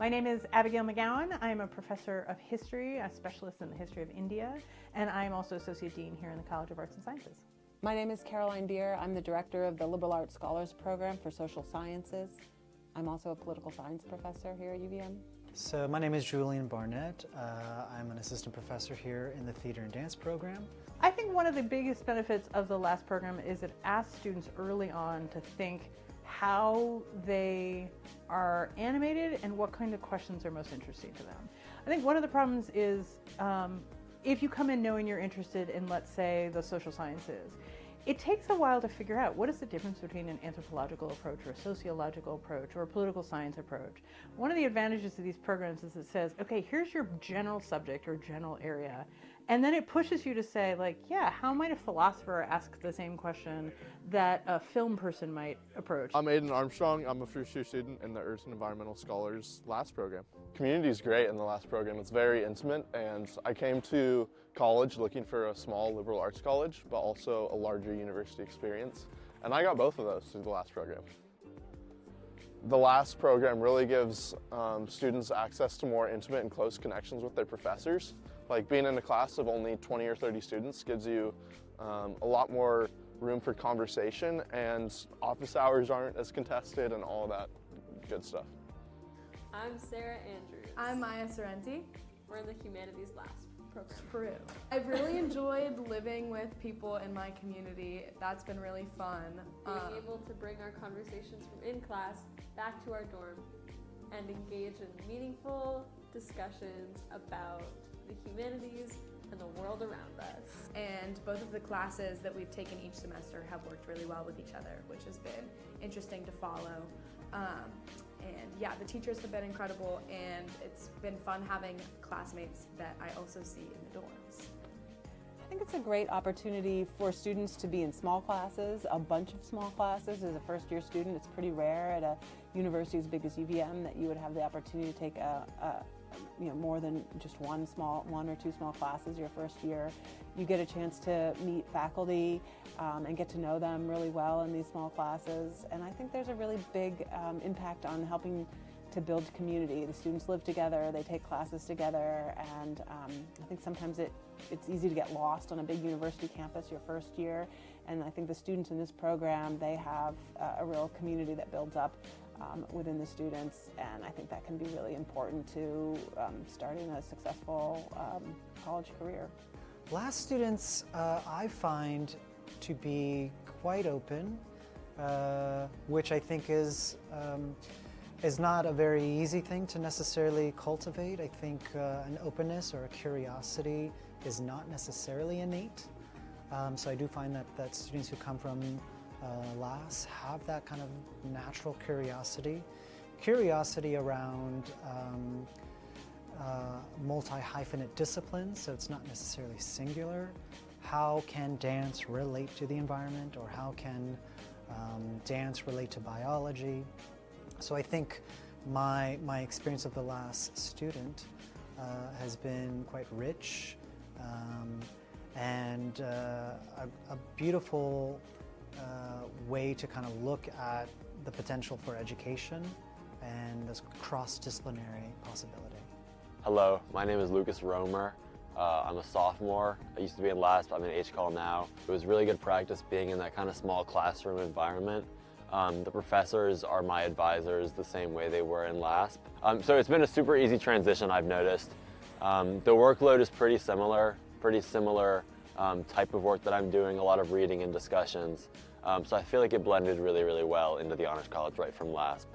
My name is Abigail McGowan. I'm a professor of history, a specialist in the history of India, and I'm also Associate Dean here in the College of Arts and Sciences. My name is Caroline Deer. I'm the director of the Liberal Arts Scholars Program for Social Sciences. I'm also a political science professor here at UVM. So my name is Julian Barnett. I'm an assistant professor here in the Theater and Dance program. I think one of the biggest benefits of the last program is it asks students early on to think how they are animated and what kind of questions are most interesting to them. I think one of the problems is if you come in knowing you're interested in, let's say, the social sciences, it takes a while to figure out what is the difference between an anthropological approach or a sociological approach or a political science approach. One of the advantages of these programs is it says, okay, here's your general subject or general area, and then it pushes you to say, like, yeah, how might a philosopher ask the same question that a film person might approach? I'm Aiden Armstrong. I'm a first-year student in the Earth and Environmental Scholars last program. Community is great in the last program. It's very intimate, and I came to college looking for a small liberal arts college, but also a larger university experience, and I got both of those through the last program. The last program really gives students access to more intimate and close connections with their professors. Like being in a class of only 20 or 30 students gives you a lot more room for conversation, and office hours aren't as contested and all of that good stuff. I'm Sarah Andrews. I'm Maya Sorrenti. We're in the Humanities last program. True. I've really enjoyed living with people in my community. That's been really fun. Being able to bring our conversations from in class back to our dorm and engage in meaningful discussions about the humanities and the world around us. And both of the classes that we've taken each semester have worked really well with each other, which has been interesting to follow. And yeah, the teachers have been incredible, and it's been fun having classmates that I also see in the dorms. I think it's a great opportunity for students to be in small classes, a bunch of small classes. As a first-year student, it's pretty rare at a university as big as UVM that you would have the opportunity to take more than just one or two small classes your first year. You get a chance to meet faculty and get to know them really well in these small classes, and I think there's a really big impact on helping to build community. The students live together, they take classes together, and I think sometimes it's easy to get lost on a big university campus your first year, and I think the students in this program, they have a real community that builds up within the students, and I think that can be really important to starting a successful college career. Last students I find to be quite open, which I think is not a very easy thing to necessarily cultivate. I think an openness or a curiosity is not necessarily innate. So I do find that students who come from LAS have that kind of natural curiosity around multi-hyphenate disciplines, so it's not necessarily singular. How can dance relate to the environment, or how can dance relate to biology? So I think my experience of the last student has been quite rich and a beautiful way to kind of look at the potential for education and this cross-disciplinary possibility. Hello, my name is Lucas Romer. I'm a sophomore. I used to be in LASP, I'm in HCOL now. It was really good practice being in that kind of small classroom environment. The professors are my advisors the same way they were in LASP. So it's been a super easy transition, I've noticed. The workload is pretty similar type of work that I'm doing, a lot of reading and discussions. So I feel like it blended really, really well into the Honors College right from LASP.